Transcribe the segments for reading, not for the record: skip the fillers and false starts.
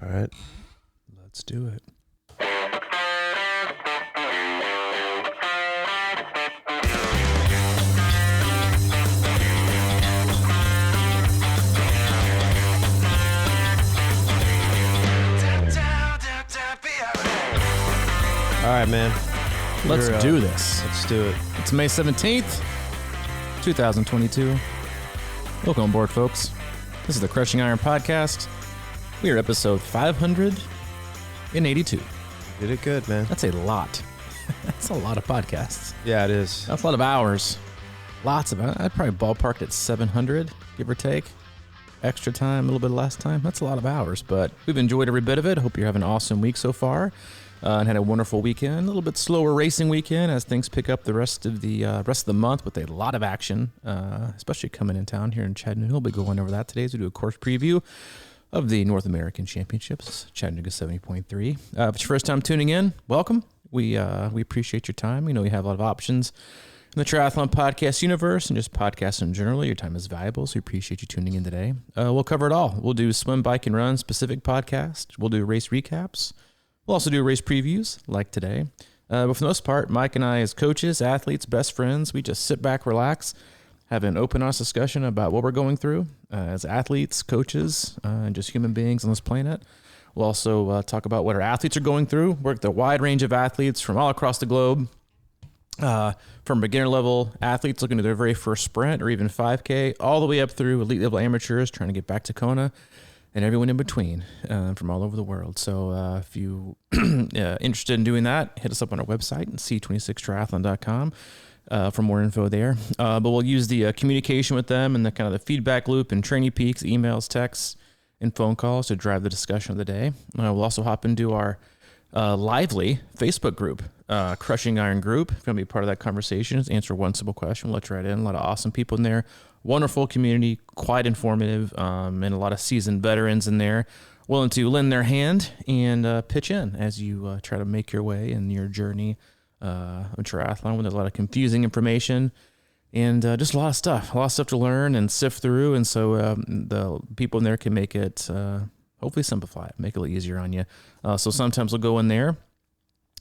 All right, let's do it. All right, man. Let's do this. Let's do it. It's May 17th, 2022. Welcome on board, folks. This is the Crushing Iron Podcast. We are episode 582. Did it good, man. That's a lot. That's a lot of podcasts. Yeah, it is. That's a lot of hours. Lots of I'd probably ballpark at 700, give or take. Extra time, a little bit of last time. That's a lot of hours, but we've enjoyed every bit of it. Hope you're having an awesome week so far. And had a wonderful weekend. A little bit slower racing weekend as things pick up the rest of the month with a lot of action, especially coming in town here in Chattanooga. We'll be going over that today as we do a course preview of the North American Championships, Chattanooga 70.3. If it's your first time tuning in, welcome. We appreciate your time. We know you have a lot of options in the triathlon podcast universe and just podcasts in general. Your time is valuable, so we appreciate you tuning in today. We'll cover it all. We'll do swim, bike, and run specific podcasts. We'll do race recaps. We'll also do race previews like today. But for the most part, Mike and I as coaches, athletes, best friends, we just sit back, relax, have an open, honest discussion about what we're going through as athletes, coaches, and just human beings on this planet. We'll also talk about what our athletes are going through, work with a wide range of athletes from all across the globe, from beginner level athletes looking to their very first sprint or even 5K, all the way up through elite level amateurs trying to get back to Kona, and everyone in between from all over the world. So if you interested in doing that, hit us up on our website, c26triathlon.com, for more info there. But we'll use the communication with them and the kind of the feedback loop and training peaks, emails, texts, and phone calls to drive the discussion of the day. We'll also hop into our lively Facebook group, Crushing Iron Group. If you're going to be part of that conversation, just answer one simple question. We'll let you right in. A lot of awesome people in there. Wonderful community, quite informative, and a lot of seasoned veterans in there willing to lend their hand and pitch in as you try to make your way in your journey of triathlon. When there's a lot of confusing information and just a lot of stuff to learn and sift through. And so the people in there can make it, hopefully simplify it, make it a little easier on you. So sometimes we'll go in there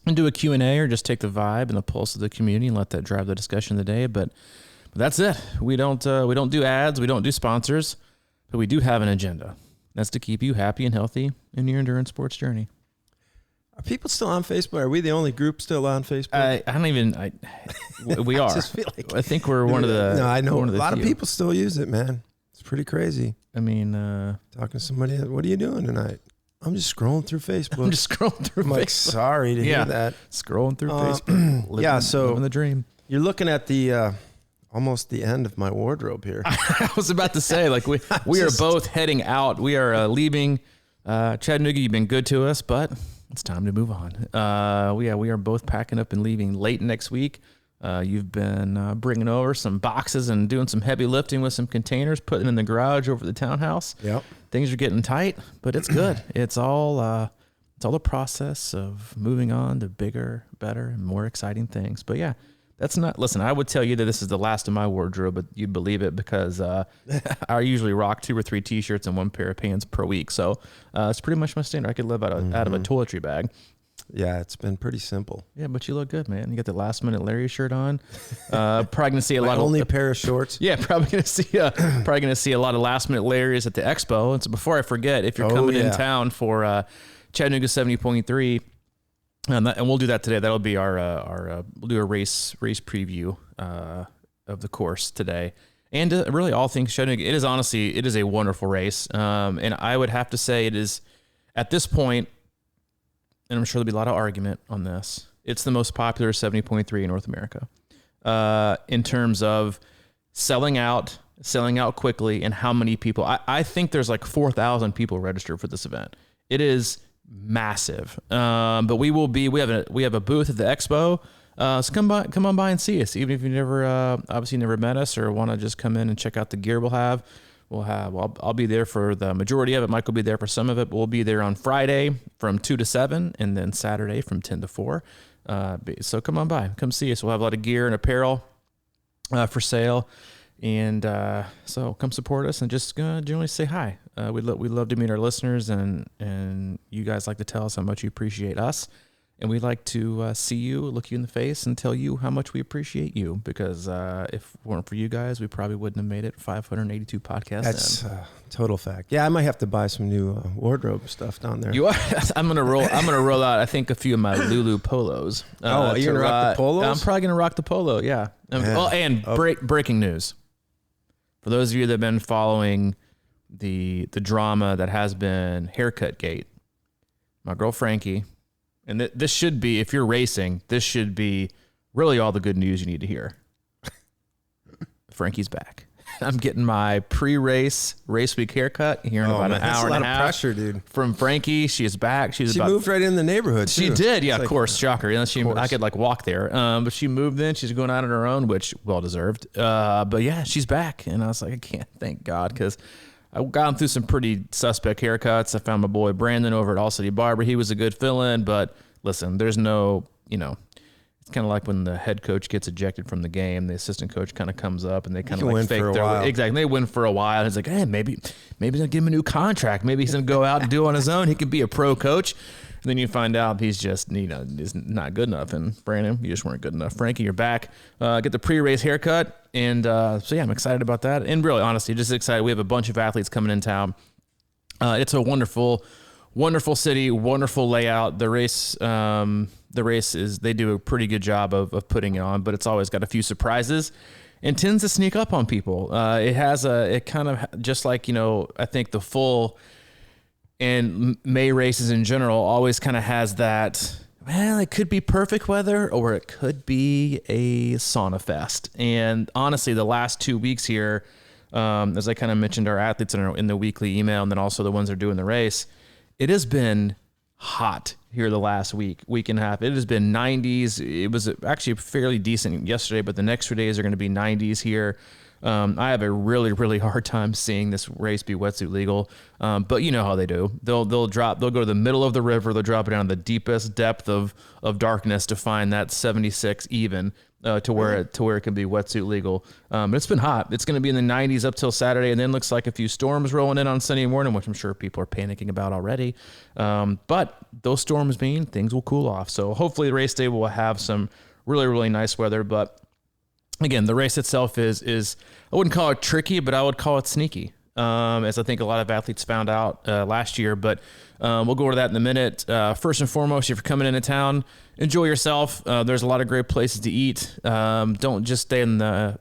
and do a Q&A or just take the vibe and the pulse of the community and let that drive the discussion of the day. But that's it. We don't do ads. We don't do sponsors, but we do have an agenda. That's to keep you happy and healthy in your endurance sports journey. Are people still on Facebook? Are we the only group still on Facebook? We are. I just feel like I think we're one of the. No, I know a lot few. of people still use it, man. It's pretty crazy. I mean, talking to somebody, what are you doing tonight? I'm just scrolling through Facebook. I'm just scrolling through I'm Facebook. like, sorry to hear that. Scrolling through Facebook. Living the dream. You're looking at the almost the end of my wardrobe here. I was about to say, like we are both heading out. We are leaving Chattanooga. You've been good to us, but it's time to move on. We are both packing up and leaving late next week. You've been bringing over some boxes and doing some heavy lifting with some containers, putting them in the garage over the townhouse. Yep. Things are getting tight, but it's good. It's all the process of moving on to bigger, better, and more exciting things. But yeah, listen, I would tell you that this is the last of my wardrobe, but you'd believe it because I usually rock 2 or 3 t-shirts and 1 pair of pants per week. So it's pretty much my standard. I could live out of a toiletry bag. Yeah, it's been pretty simple. Yeah, but you look good, man. You got the last minute Larry shirt on. Probably gonna see a lot of only pair of shorts. Yeah, probably gonna see a lot of last minute Larrys at the Expo. And so before I forget, if you're coming in town for Chattanooga 70.3, and we'll do that today. That'll be our we'll do a race preview of the course today, and really all things Chattanooga. It is a wonderful race, and I would have to say it is at this point. And I'm sure there'll be a lot of argument on this. It's the most popular 70.3 in North America in terms of selling out quickly and how many people. I think there's like 4,000 people registered for this event. It is massive. But we have a booth at the Expo. So come on by and see us. Even if you obviously never met us or want to just come in and check out the gear we'll have. I'll be there for the majority of it. Mike will be there for some of it. But we'll be there on Friday from 2 to 7 and then Saturday from 10 to 4. So come on by. Come see us. We'll have a lot of gear and apparel for sale. And so come support us and just generally say hi. We love to meet our listeners, and you guys like to tell us how much you appreciate us. And we'd like to see you, look you in the face, and tell you how much we appreciate you. Because if it weren't for you guys, we probably wouldn't have made it 582 podcasts. That's total fact. Yeah, I might have to buy some new wardrobe stuff down there. You are. I'm gonna roll out. I think a few of my Lulu polos. You're gonna rock the polos? I'm probably gonna rock the polo. Yeah. Breaking news. For those of you that have been following the drama that has been Haircut Gate, my girl Frankie. And this should be, if you're racing, this should be really all the good news you need to hear. Frankie's back. I'm getting my pre-race race week haircut here in about an hour and a half. That's a lot of pressure, dude. From Frankie, she is back. She moved right in the neighborhood, too. She did, yeah, of course. Shocker. I could walk there. But she moved in. She's going out on her own, which well-deserved. But yeah, she's back. And I was like, I can't thank God, because I've gone through some pretty suspect haircuts. I found my boy Brandon over at All City Barber. He was a good fill-in, but listen, there's no, it's kind of like when the head coach gets ejected from the game, the assistant coach kind of comes up and they kind of fake their way. Exactly. They win for a while. And it's like, hey, maybe they'll give him a new contract. Maybe he's going to go out and do it on his own. He can be a pro coach. And then you find out he's just, is not good enough. And Brandon, you just weren't good enough. Frankie, you're back. Get the pre-race haircut. And so, yeah, I'm excited about that. And really, honestly, just excited. We have a bunch of athletes coming in town. It's a wonderful city, wonderful layout. The race is, they do a pretty good job of putting it on, but it's always got a few surprises and tends to sneak up on people. It kind of, just like, I think the full and May races in general always kind of has that, well, it could be perfect weather or it could be a sauna fest. And honestly, the last 2 weeks here, as I kind of mentioned, our athletes in the weekly email, and then also the ones that are doing the race, it has been hot here the last week and a half. It has been 90s. It was actually fairly decent yesterday, but the next 2 days are going to be 90s here. I have a really, really hard time seeing this race be wetsuit legal. But you know how they do. They'll go to the middle of the river. They'll drop it down the deepest depth of darkness to find that 76 even. To where it can be wetsuit legal. It's been hot. It's going to be in the 90s up till Saturday, and then looks like a few storms rolling in on Sunday morning, which I'm sure people are panicking about already. But those storms mean things will cool off. So hopefully the race day will have some really, really nice weather. But again, the race itself is I wouldn't call it tricky, but I would call it sneaky. As I think a lot of athletes found out last year. But we'll go over that in a minute. First and foremost, if you're coming into town, enjoy yourself. There's a lot of great places to eat. Don't just stay in the,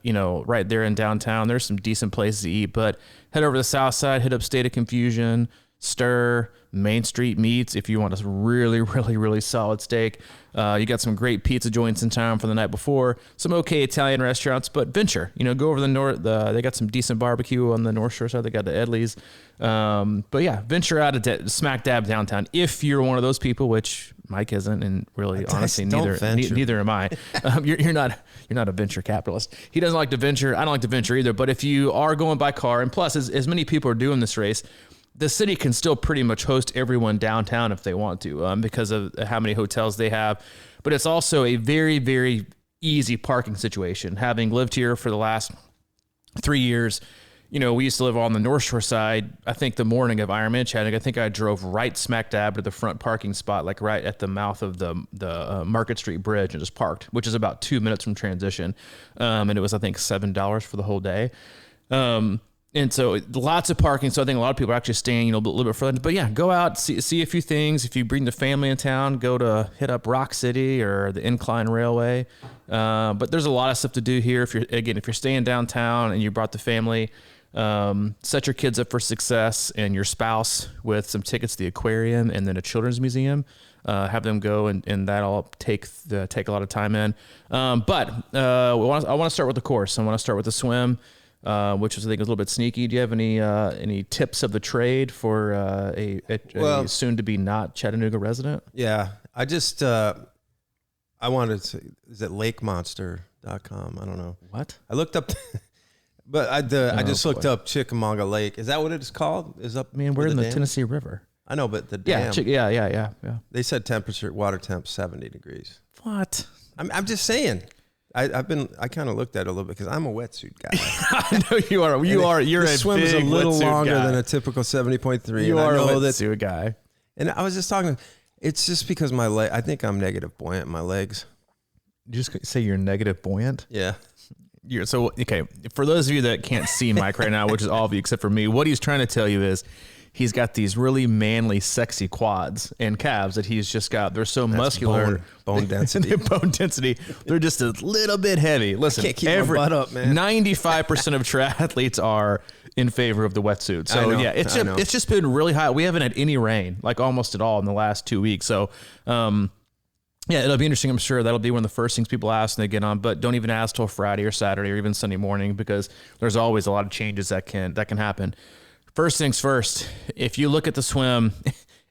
right there in downtown. There's some decent places to eat, but head over to the south side, hit up State of Confusion, Stir, Main Street Meats if you want a really, really, really solid steak. You got some great pizza joints in town for the night before, some okay Italian restaurants, but venture, go over the north. They got some decent barbecue on the North Shore side. They got the Edley's. But yeah, venture out of smack dab downtown if you're one of those people, which Mike isn't, and really, honestly, neither am I. You're not a venture capitalist. He doesn't like to venture. I don't like to venture either. But if you are going by car, and plus, as many people are doing this race, the city can still pretty much host everyone downtown if they want to, because of how many hotels they have. But it's also a very, very easy parking situation. Having lived here for the last 3 years, we used to live on the North Shore side. I think the morning of Ironman Chattanooga, I think I drove right smack dab to the front parking spot, like right at the mouth of the Market Street Bridge, and just parked, which is about 2 minutes from transition. And it was, I think, $7 for the whole day. And so lots of parking. So I think a lot of people are actually staying, a little bit further. But yeah, go out, see a few things. If you bring the family in town, hit up Rock City or the Incline Railway. But there's a lot of stuff to do here. If you're staying downtown and you brought the family, set your kids up for success and your spouse with some tickets to the aquarium and then a children's museum. Have them go and that'll take a lot of time in. But I want to start with the course. I want to start with the swim. Which was, I think, a little bit sneaky. Do you have any tips of the trade for a soon-to-be not Chattanooga resident? Yeah, I just I wanted to. Is it LakeMonster.com? I don't know. What? I looked up, but I just looked up Chickamauga Lake. Is that what it's called? Is up? Man, we're in the Tennessee River. I know, but the dam. Yeah. They said water temp 70 degrees. What? I'm just saying. I kind of looked at it a little bit because I'm a wetsuit guy. I know you are. You're the a swim is a big little wetsuit longer guy. than a typical 70.3. You and are I know a wetsuit guy. And I was just talking. It's just because my leg. I think I'm negative buoyant in my legs. You just say you're negative buoyant? Yeah. So, okay, for those of you that can't see Mike right now, which is all of you except for me, what he's trying to tell you is he's got these really manly, sexy quads and calves that he's just got. They're so muscular. Bone density. Bone density. They're just a little bit heavy. Listen, can't keep my butt up, man. 95% of triathletes are in favor of the wetsuit. So, yeah, it's just been really hot. We haven't had any rain, like almost at all in the last 2 weeks. So, yeah, it'll be interesting. I'm sure that'll be one of the first things people ask when they get on, but don't even ask till Friday or Saturday or even Sunday morning because there's always a lot of changes that can happen. First things first, if you look at the swim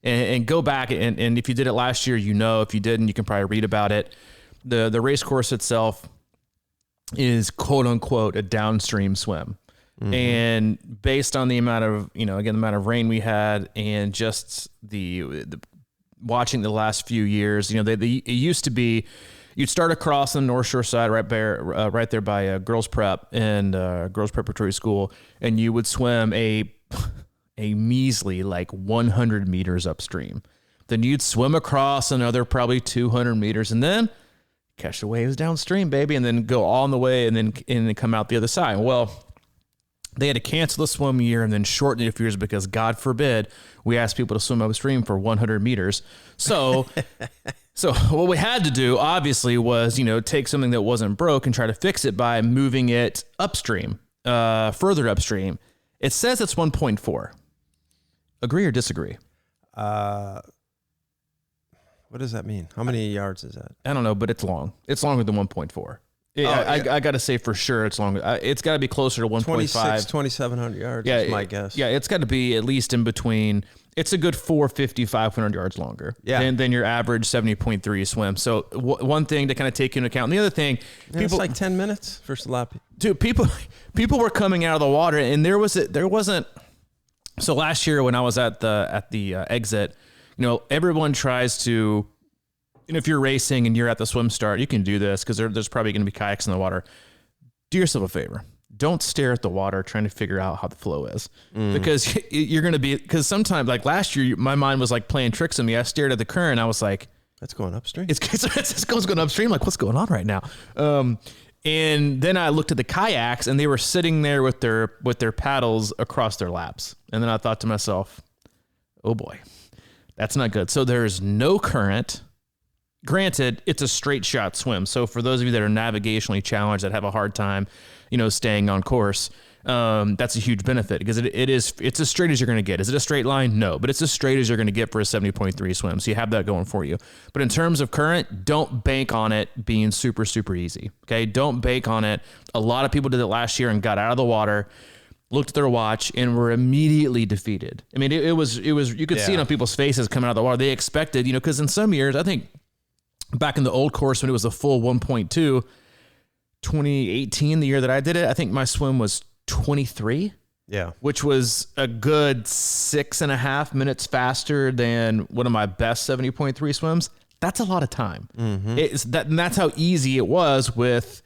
and go back and if you did it last year, if you didn't, you can probably read about it. The race course itself is quote unquote a downstream swim. Mm-hmm. And based on the amount of, the amount of rain we had and just the watching the last few years, it used to be you'd start across on the North Shore side right there by Girls Prep and Girls Preparatory School, and you would swim a measly like 100 meters upstream. Then you'd swim across another probably 200 meters and then catch the waves downstream, baby, and then go all the way and then come out the other side. Well, they had to cancel the swim year and then shorten it a few years because, God forbid, we asked people to swim upstream for 100 meters. So what we had to do, obviously, was, take something that wasn't broke and try to fix it by moving it upstream, further upstream. It says it's 1.4. Agree or disagree? What does that mean? How many yards is that? I don't know, but it's long. It's longer than 1.4. I got to say for sure it's longer. It's got to be closer to 1.5. 2,700 yards is my guess. Yeah, it's got to be at least in between. It's a good 450, 500 yards longer than your average 70.3 swim. So one thing to kind of take into account. And the other thing, it's like 10 minutes for a lap. Dude, people were coming out of the water and there wasn't. So last year when I was at the exit, everyone tries to. And if you're racing and you're at the swim start, you can do this because there's probably going to be kayaks in the water. Do yourself a favor. Don't stare at the water trying to figure out how the flow is because you're going to because sometimes like last year, my mind was like playing tricks on me. I stared at the current. I was like, that's going upstream. It's going upstream. Like what's going on right now? And then I looked at the kayaks and they were sitting there with their paddles across their laps. And then I thought to myself, oh boy, that's not good. So there's no current. Granted, it's a straight shot swim. So for those of you that are navigationally challenged that have a hard time, staying on course, that's a huge benefit because it's as straight as you're going to get. Is it a straight line? No, but it's as straight as you're going to get for a 70.3 swim. So you have that going for you. But in terms of current, don't bank on it being super, super easy. Okay. Don't bank on it. A lot of people did it last year and got out of the water, looked at their watch and were immediately defeated. I mean, it was, you could see it on people's faces coming out of the water. They expected, because in some years, I think, back in the old course when it was a full 1.2, 2018, the year that I did it, I think my swim was 23. Yeah. Which was a good 6.5 minutes faster than one of my best 70.3 swims. That's a lot of time. Mm-hmm. And that's how easy it was with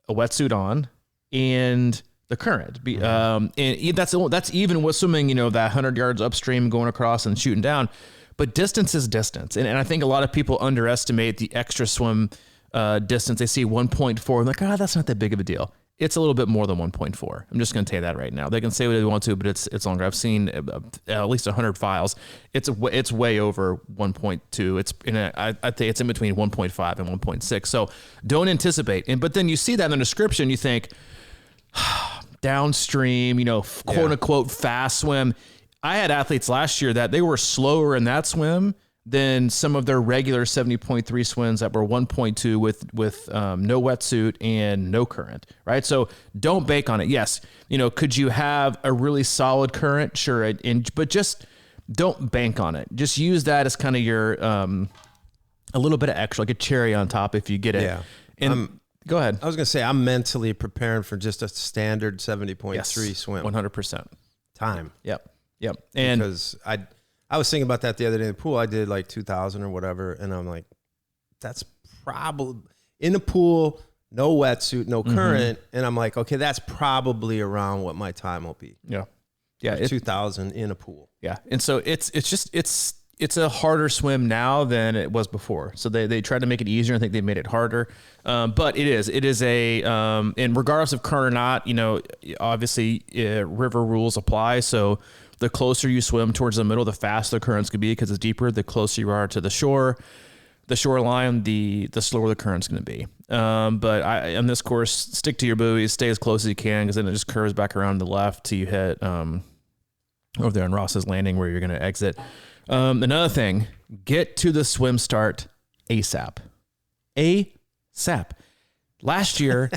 a wetsuit on and the current. And that's even with swimming, that 100 yards upstream going across and shooting down. But distance is distance. And I think a lot of people underestimate the extra swim distance. They see 1.4 and like, that's not that big of a deal. It's a little bit more than 1.4. I'm just going to tell you that right now. They can say what they want to, but it's longer. I've seen at least 100 files. It's way over 1.2. I'd say it's in between 1.5 and 1.6. So don't anticipate. But then you see that in the description, you think downstream, quote unquote fast swim. I had athletes last year that they were slower in that swim than some of their regular 70.3 swims that were 1.2 with no wetsuit and no current, right? So don't bank on it. Yes, could you have a really solid current? Sure, but just don't bank on it. Just use that as kind of your a little bit of extra, like a cherry on top if you get it. Yeah. And go ahead. I was going to say I'm mentally preparing for just a standard 70.3 swim. 100%. Time. Yep. And because I was thinking about that the other day in the pool. I did like 2,000 or whatever. And I'm like, that's probably in the pool, no wetsuit, no current. And I'm like, okay, that's probably around what my time will be. Yeah. Yeah. 2000 in a pool. Yeah. And so it's a harder swim now than it was before. So they tried to make it easier. I think they made it harder. But it is a, and regardless of current or not, obviously river rules apply. So the closer you swim towards the middle, the faster the currents can be because it's deeper. The closer you are to the shoreline, the slower the current's going to be. But on this course, stick to your buoys, stay as close as you can, because then it just curves back around to the left till you hit over there on Ross's Landing where you're going to exit. Another thing, get to the swim start ASAP. ASAP. Last year,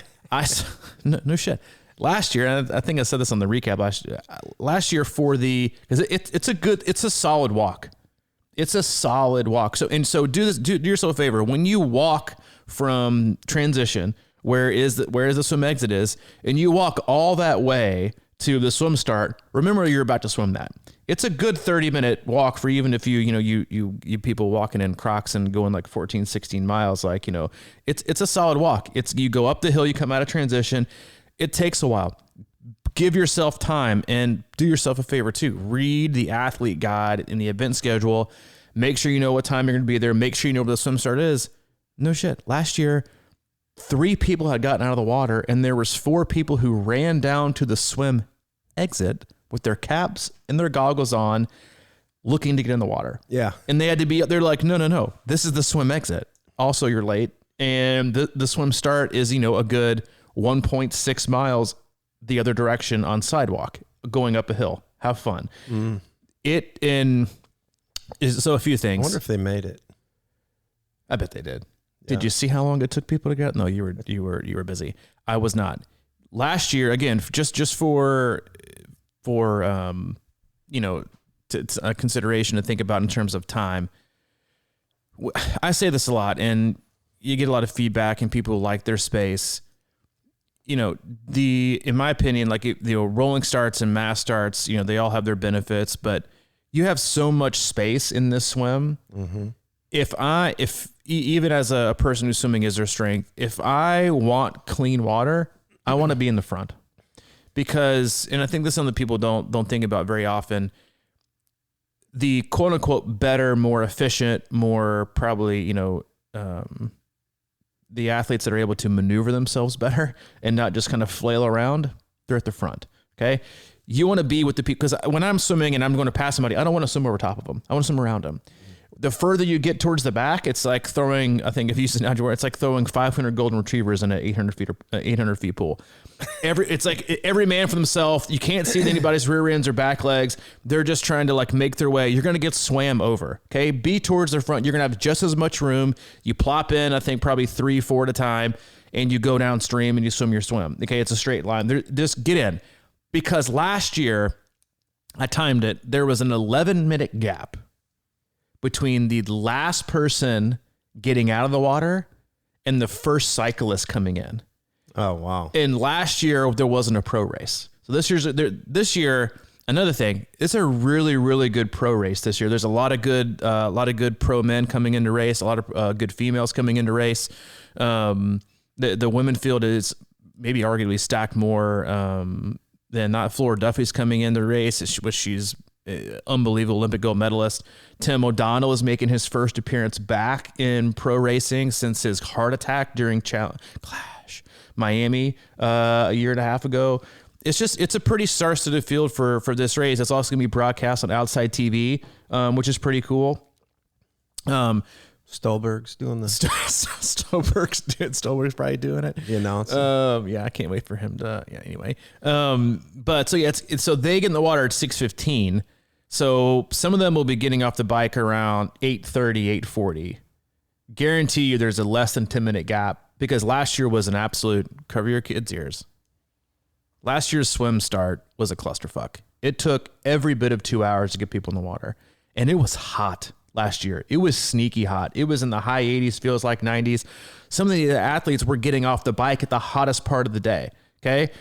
no shit. Last year, and I think I said this on the recap last year because it's a solid walk. It's a solid walk. So do yourself a favor. When you walk from transition, where is the swim exit is, and you walk all that way to the swim start, remember you're about to swim that. It's a good 30-minute walk for even if you people walking in Crocs and going like 14, 16 miles, it's a solid walk. You go up the hill, you come out of transition. It takes a while. Give yourself time and do yourself a favor too. Read the athlete guide in the event schedule. Make sure you know what time you're going to be there. Make sure you know where the swim start is. No shit. Last year, 3 people had gotten out of the water and there was 4 people who ran down to the swim exit with their caps and their goggles on looking to get in the water. Yeah. And they had to be, they're like, no. This is the swim exit. Also, you're late. And the swim start is, a good 1.6 miles the other direction on sidewalk going up a hill. Have fun. So a few things. I wonder if they made it. I bet they did. Yeah. Did you see how long it took people to get? No, you were busy. I was not. Last year, again, just for a consideration to think about in terms of time. I say this a lot, and you get a lot of feedback, and people like their space. In my opinion, rolling starts and mass starts, they all have their benefits, but you have so much space in this swim. Mm-hmm. If even as a person who's swimming is their strength, if I want clean water, I want to be in the front because, and I think this is something that people don't think about very often. The quote unquote better, more efficient, more probably, the athletes that are able to maneuver themselves better and not just kind of flail around, they're at the front. Okay. You want to be with the people, because when I'm swimming and I'm going to pass somebody, I don't want to swim over top of them. I want to swim around them. The further you get towards the back, it's like throwing, I think if you use an analogy, it's like throwing 500 golden retrievers in an 800 feet pool. It's like every man for themselves. You can't see anybody's rear ends or back legs. They're just trying to make their way. You're going to get swam over. Okay. Be towards the front. You're going to have just as much room. You plop in, I think probably 3-4 at a time, and you go downstream and you swim your swim. Okay. It's a straight line. Just get in, because last year I timed it. There was an 11-minute gap between the last person getting out of the water and the first cyclist coming in. Oh, wow. And last year there wasn't a pro race. So this year, another thing, it's a really, really good pro race this year. There's a lot of good pro men coming into race, a lot of good females coming into race. The women field is maybe arguably stacked more than not. Flora Duffy's coming in the race, which she's unbelievable Olympic gold medalist. Tim O'Donnell is making his first appearance back in pro racing since his heart attack during Clash Miami a year and a half ago. It's a pretty star-studded field for this race. It's also going to be broadcast on Outside TV, which is pretty cool. Stolberg's doing the Stolberg's probably doing it. The announcer. Yeah, I can't wait for him to. Yeah, anyway. But so yeah, so they get in the water at 6:15. So some of them will be getting off the bike around 8:30, 8:40. Guarantee you, there's a less than 10-minute gap, because last year was an absolute, cover your kids' ears. Last year's swim start was a clusterfuck. It took every bit of 2 hours to get people in the water, and it was hot. Last year, it was sneaky hot. It was in the high 80s, feels like 90s. Some of the athletes were getting off the bike at the hottest part of the day. Okay,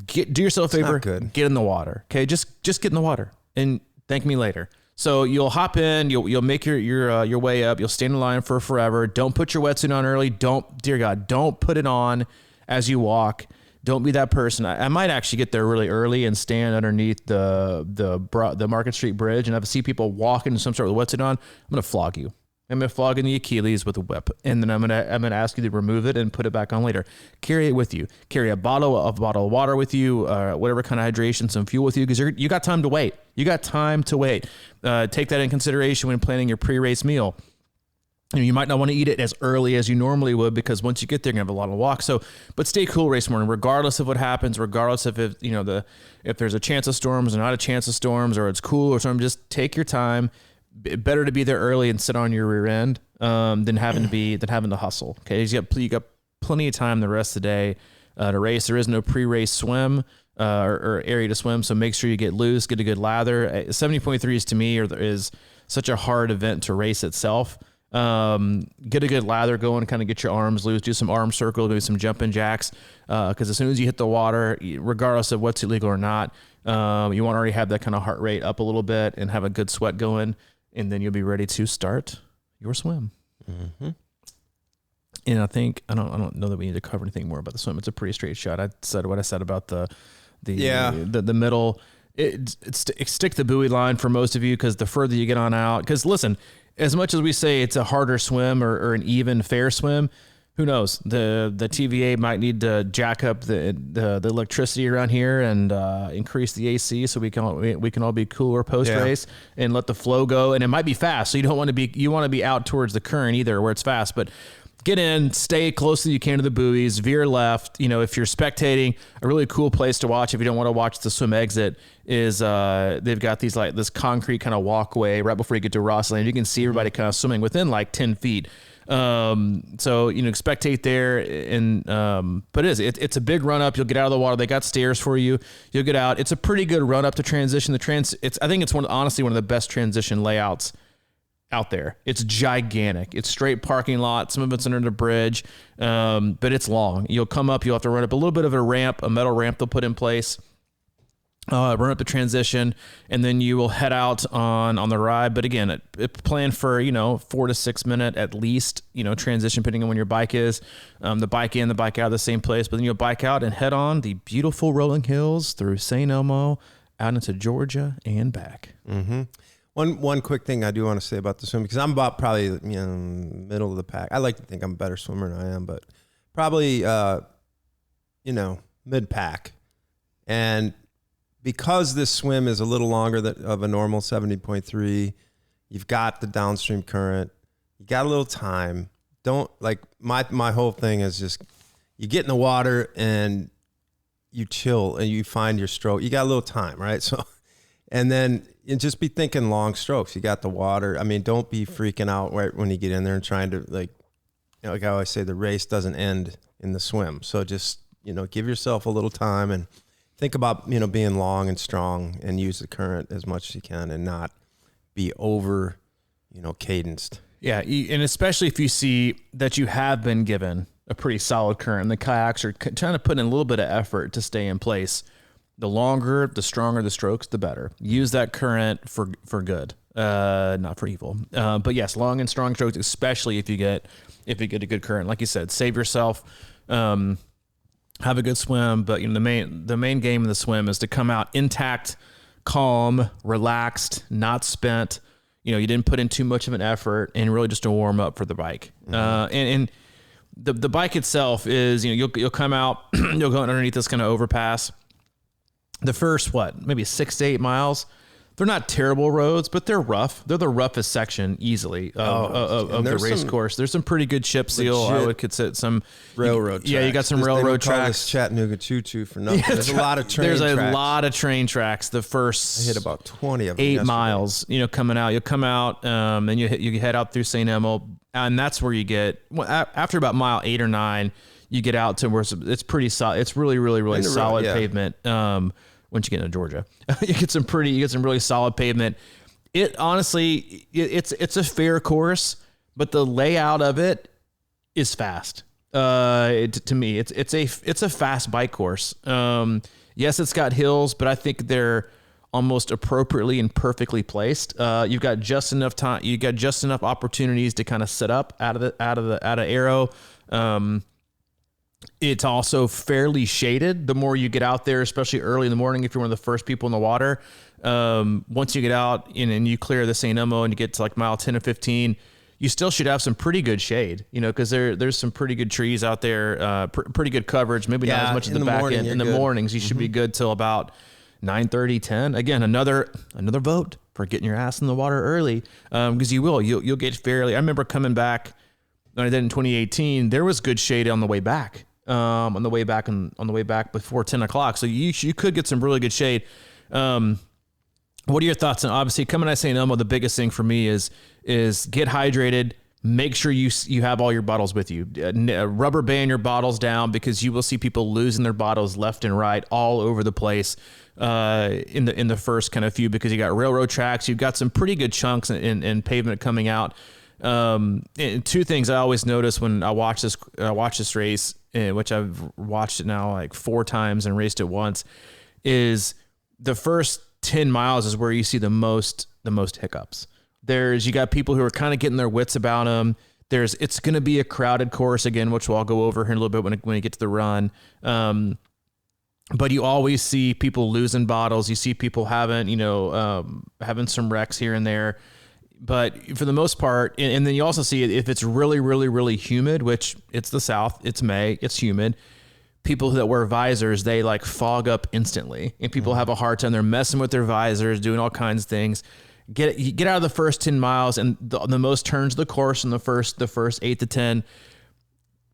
do yourself a favor. Get in the water. Okay, just get in the water and thank me later. So you'll hop in, you'll make your way up. You'll stand in line for forever. Don't put your wetsuit on early. Dear God, don't put it on as you walk, don't be that person. I might actually get there really early and stand underneath the Market Street Bridge, and if I see people walking in some sort of wetsuit on, I'm going to flog you. I'm going to flog in the Achilles with a whip, and then I'm going to ask you to remove it and put it back on later. Carry it with you. Carry a bottle of water with you, whatever kind of hydration, some fuel with you, because you got time to wait. You got time to wait. Take that in consideration when planning your pre-race meal. You might not want to eat it as early as you normally would, because once you get there, you're going to have a lot of walk. So, but stay cool race morning, regardless of what happens, regardless of if there's a chance of storms or not a chance of storms, or it's cool or something. Just take your time. Better to be there early and sit on your rear end than having to hustle. Okay, you got plenty of time the rest of the day to race. There is no pre-race swim or area to swim, so make sure you get loose, get a good lather. 70.3s to me is such a hard event to race itself. Get a good lather going, kind of get your arms loose, do some arm circles, maybe some jumping jacks, because as soon as you hit the water, regardless of what's illegal or not, you want to already have that kind of heart rate up a little bit and have a good sweat going, and then you'll be ready to start your swim. Mm-hmm. And I think I don't know that we need to cover anything more about the swim. It's a pretty straight shot. I said what I said about the middle. Stick the buoy line for most of you, because the further you get on out, because listen, as much as we say it's a harder swim or an even fair swim, who knows? The TVA might need to jack up the electricity around here and increase the AC so we can all be cooler post race and let the flow go. And it might be fast, so you want to be out towards the current either where it's fast, but get in, stay close as you can to the buoys, veer left. If you're spectating, a really cool place to watch if you don't want to watch the swim exit is they've got this concrete kind of walkway right before you get to Ross Lane. You can see everybody kind of swimming within like 10 feet. So spectate there, and but it's a big run up. You'll get out of the water. They got stairs for you. You'll get out. It's a pretty good run up to transition. I think it's honestly one of the best transition layouts out there. It's gigantic. It's straight parking lot. Some of it's under the bridge, but it's long. You'll come up. You'll have to run up a little bit of a ramp, a metal ramp they'll put in place. Run up the transition, and then you will head out on the ride. But again, it plan for 4 to 6 minute at least transition, depending on when your bike is. The bike in, the bike out of the same place. But then you'll bike out and head on the beautiful rolling hills through St. Elmo out into Georgia and back. Mm-hmm. One quick thing I do want to say about the swim, because I'm about probably middle of the pack. I like to think I'm a better swimmer than I am, but probably mid pack. And because this swim is a little longer of a normal 70.3, you've got the downstream current, you got a little time. Don't my whole thing is just you get in the water and you chill and you find your stroke. You got a little time, right? So, and then just be thinking long strokes. You got the water. I mean, don't be freaking out right when you get in there and trying to like I always say, the race doesn't end in the swim. So just, give yourself a little time and think about, being long and strong and use the current as much as you can and not be over, cadenced. Yeah. And especially if you see that you have been given a pretty solid current and the kayaks are trying to put in a little bit of effort to stay in place. The longer, the stronger the strokes, the better. Use that current for good, not for evil. But yes, long and strong strokes, especially if you get a good current. Like you said, save yourself, have a good swim. But the main game of the swim is to come out intact, calm, relaxed, not spent. You didn't put in too much of an effort, and really just to warm up for the bike. Mm-hmm. And the bike itself is, you'll come out, you'll go underneath this kind of overpass. The first, maybe 6 to 8 miles, they're not terrible roads, but they're rough. They're the roughest section easily of the race course. There's some pretty good chip seal. I would consider some railroad tracks. Yeah, you got some railroad tracks. Chattanooga choo-choo for nothing. Yeah, there's a lot of train tracks. There's a lot of train tracks. The first I hit about 20 of them 8 yesterday. Miles, coming out. You'll come out, then you head out through St. Elmo, and that's where you get, after about mile 8 or 9, you get out to where it's pretty solid. It's really, really, really solid pavement. Once you get into Georgia, you get some really solid pavement. It honestly, it's a fair course, but the layout of it is fast. To me, it's a fast bike course. Yes, it's got hills, but I think they're almost appropriately and perfectly placed. You've got just enough time. You got just enough opportunities to kind of set up out of arrow. It's also fairly shaded the more you get out there, especially early in the morning if you're one of the first people in the water. Once you get out and you clear the St. Elmo and you get to like mile 10 or 15, you still should have some pretty good shade, because there's some pretty good trees out there, pretty good coverage, maybe not as much in the back end. In the mornings, you should be good till about 9:30, 10. Again, another vote for getting your ass in the water early, because you'll get fairly. I remember coming back when I did in 2018, there was good shade on the way back. On the way back before 10 o'clock. So you could get some really good shade. What are your thoughts on, obviously coming out of St. Elmo, the biggest thing for me is get hydrated. Make sure you have all your bottles with you. Rubber band your bottles down, because you will see people losing their bottles left and right all over the place in the first kind of few, because you got railroad tracks. You've got some pretty good chunks in pavement coming out. And two things I always notice when I watch this race, which I've watched it now like 4 times and raced it once, is the first 10 miles is where you see the most hiccups. You got people who are kind of getting their wits about them. It's going to be a crowded course again, which I'll go over here in a little bit when you get to the run. But you always see people losing bottles. You see people having some wrecks here and there. But for the most part, and then you also see if it's really, really, really humid, which it's the South, it's May, it's humid. People that wear visors, they like fog up instantly, and people have a hard time. They're messing with their visors, doing all kinds of things. Get out of the first 10 miles and the most turns of the course in the first 8 to 10.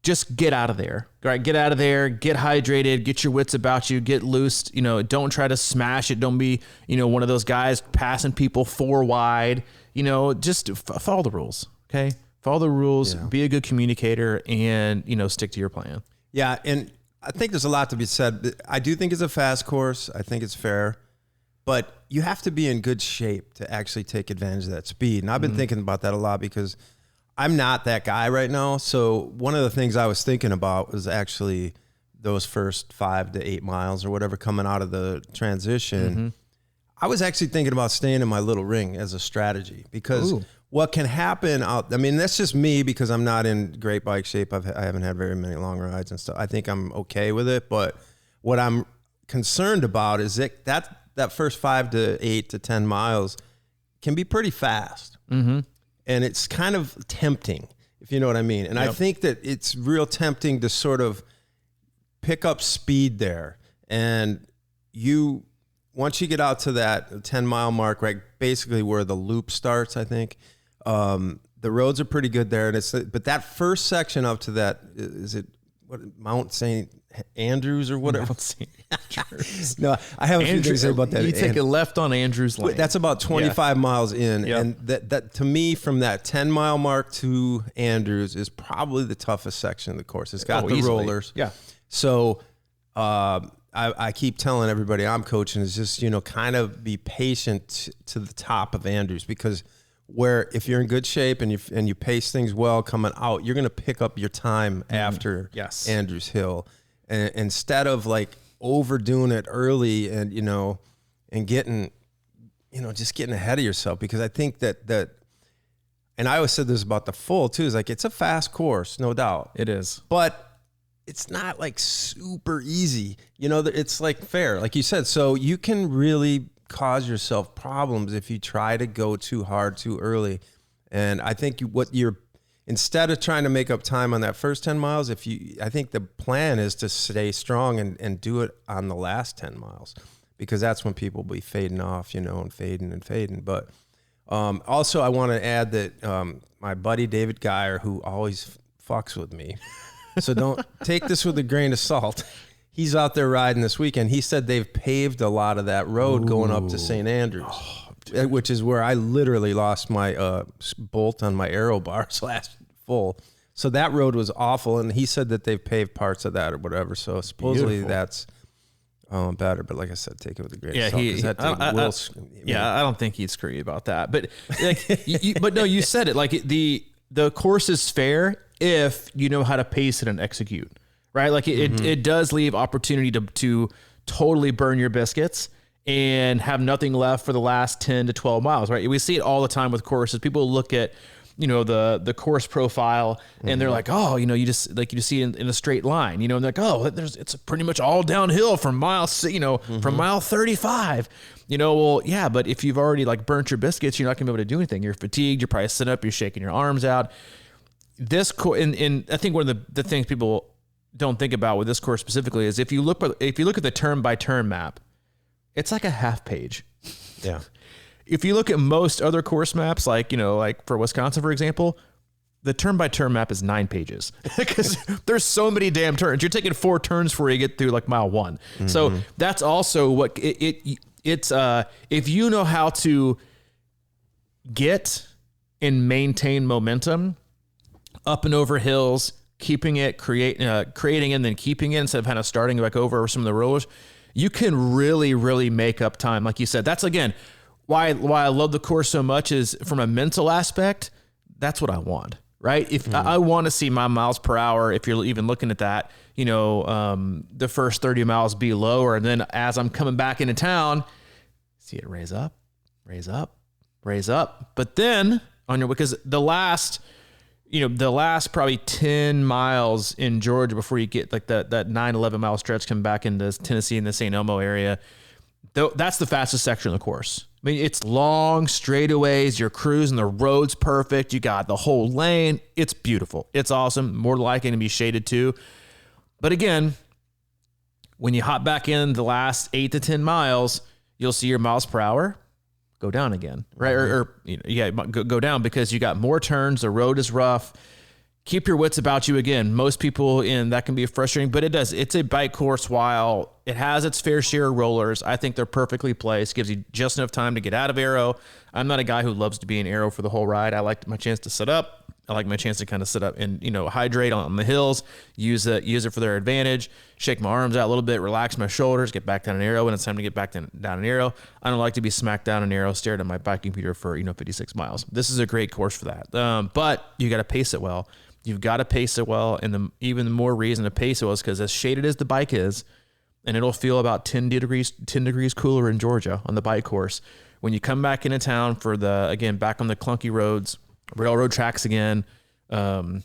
Just get out of there, right? Get out of there, get hydrated, get your wits about you, get loose. Don't try to smash it. Don't be, one of those guys passing people 4 wide. Just follow the rules. Okay. Follow the rules, be a good communicator, and, stick to your plan. Yeah. And I think there's a lot to be said. I do think it's a fast course. I think it's fair, but you have to be in good shape to actually take advantage of that speed. And I've been thinking about that a lot, because I'm not that guy right now. So one of the things I was thinking about was actually those first 5 to 8 miles or whatever coming out of the transition. I was actually thinking about staying in my little ring as a strategy, because what can happen that's just me, because I'm not in great bike shape. I haven't had very many long rides and stuff. I think I'm okay with it. But what I'm concerned about is that first 5 to 8 to 10 miles can be pretty fast. And it's kind of tempting, if you know what I mean. And I think that it's real tempting to sort of pick up speed there. And once you get out to that 10-mile mark, right, basically where the loop starts, I think, the roads are pretty good there. But that first section up to that, is it Mount St. Andrews or whatever? Mount St. Andrews. No, I have a few things to say about that. You take a left on Andrews Lane. That's about 25 miles in. And that to me, from that 10-mile mark to Andrews is probably the toughest section of the course. It's got the rollers. Yeah. So I keep telling everybody I'm coaching is just, kind of be patient to the top of Andrews, because if you're in good shape and you pace things well coming out, you're going to pick up your time after Andrews Hill. And instead of like overdoing it early and, and getting, just getting ahead of yourself, because I think that, and I always said this about the full too, is like, it's a fast course, no doubt. It is. But it's not like super easy, it's like fair, like you said. So you can really cause yourself problems if you try to go too hard too early. And I think instead of trying to make up time on that first 10 miles, I think the plan is to stay strong and do it on the last 10 miles, because that's when people will be fading off, and fading. But also I want to add that my buddy David Geyer, who always fucks with me, so don't take this with a grain of salt. He's out there riding this weekend. He said they've paved a lot of that road going up to St. Andrews, which is where I literally lost my bolt on my aero bars last full. So that road was awful. And he said that they've paved parts of that or whatever. So supposedly that's better. But like I said, take it with a grain of salt. I don't think he'd screw you about that. But but no, you said it. Like the course is fair if you know how to pace it and execute. Right? Like it does leave opportunity to totally burn your biscuits and have nothing left for the last 10 to 12 miles, right? We see it all the time with courses. People look at the course profile, and they're like, oh, you just see it in a straight line, and they're like, oh, it's pretty much all downhill from from mile 35. Well, yeah, but if you've already like burnt your biscuits, you're not gonna be able to do anything. You're fatigued. You're probably sitting up. You're shaking your arms out. This and I think one of the things people don't think about with this course specifically is if you look at the turn by turn map, it's like a half page. Yeah. If you look at most other course maps, like for Wisconsin, for example, the turn by turn map is 9 pages because there's so many damn turns. You're taking 4 turns before you get through like mile 1. Mm-hmm. So that's also what it's if you know how to get and maintain momentum up and over hills, keeping it, creating and then keeping it instead of kind of starting like over some of the rollers, you can really, really make up time. Like you said, that's again, why I love the course so much is from a mental aspect, that's what I want, right? If I want to see my miles per hour, if you're even looking at that, the first 30 miles be lower. And then as I'm coming back into town, see it raise up. But then because the last probably 10 miles in Georgia before you get like that 9-11 mile stretch coming back into Tennessee in the St. Elmo area, that's the fastest section of the course. I mean, it's long straightaways. You're cruising. The road's perfect. You got the whole lane. It's beautiful. It's awesome. More likely to be shaded too. But again, when you hop back in the last 8 to 10 miles, you'll see your miles per hour go down again, right? Go down because you got more turns. The road is rough. Keep your wits about you again. Most people that can be frustrating, but it does. It's a bike course. While it has its fair share of rollers, I think they're perfectly placed. Gives you just enough time to get out of aero. I'm not a guy who loves to be in aero for the whole ride. I like my chance to sit up. I like my chance to kind of sit up and, hydrate on the hills, use it for their advantage, shake my arms out a little bit, relax my shoulders, get back down in aero when it's time to get back down in aero. I don't like to be smacked down in aero, stared at my bike computer for, 56 miles. This is a great course for that. But you got to pace it well. You've got to pace it well. And even more reason to pace it well is because as shaded as the bike is, and it'll feel about 10 degrees cooler in Georgia on the bike course. When you come back into town for back on the clunky roads, railroad tracks again, they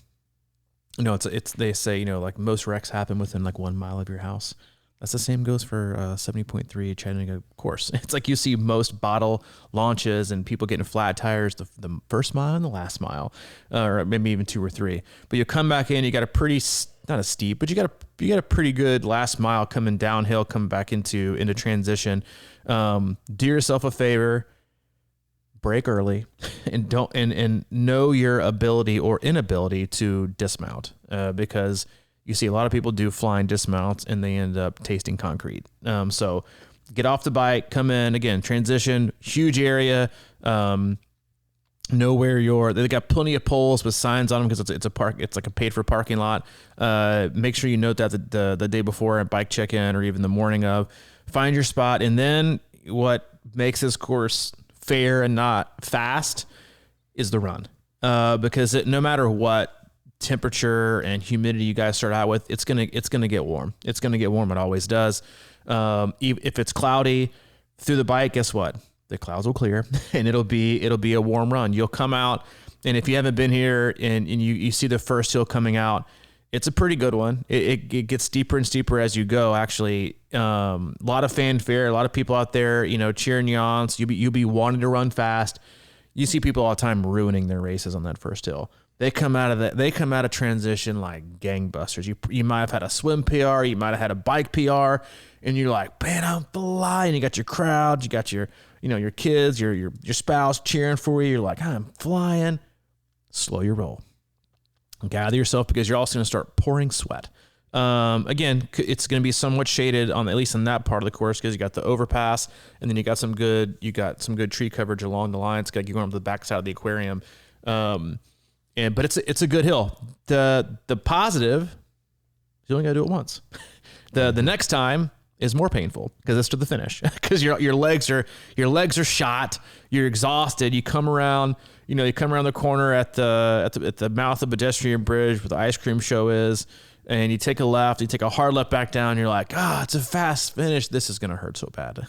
say, like most wrecks happen within like 1 mile of your house. That's the same goes for 70.3 Chattanooga course. It's like you see most bottle launches and people getting flat tires the first mile and the last mile, or maybe even 2 or 3. But you come back in, you got a pretty, not a steep, but you got a pretty good last mile coming downhill, coming back into transition. Do yourself a favor, break early, and and know your ability or inability to dismount, because you see a lot of people do flying dismounts and they end up tasting concrete. So get off the bike, come in again, transition, huge area. Know where they got plenty of poles with signs on them because it's a park. It's like a paid for parking lot. Make sure you note that the day before at bike check-in or even the morning of, find your spot. And then what makes this course fair and not fast is the run. Because no matter what temperature and humidity you guys start out with, it's gonna get warm. It's gonna get warm. It always does. If it's cloudy through the bike, guess what? The clouds will clear and it'll be a warm run. You'll come out, and if you haven't been here and you see the first hill coming out, it's a pretty good one. It gets steeper and steeper as you go. Actually, a lot of fanfare, a lot of people out there, cheering you on. So you'll be wanting to run fast. You see people all the time ruining their races on that first hill. They come out of transition like gangbusters. You might have had a swim PR, you might have had a bike PR, and you're like, man, I'm flying. You got your crowd, you got your kids, your spouse cheering for you. You're like, I'm flying. Slow your roll. Gather yourself because you're also going to start pouring sweat. Again, it's going to be somewhat shaded at least in that part of the course because you got the overpass, and then you got some good tree coverage along the line. It's got you going up to the backside of the aquarium. But it's a good hill. The positive, you only got to do it once. The next time is more painful because it's to the finish because your legs are shot. You're exhausted. You come around the corner at the mouth of Pedestrian Bridge where the ice cream show is. and you take a left, you take a hard left back down, you're like, it's a fast finish. This is going to hurt so bad.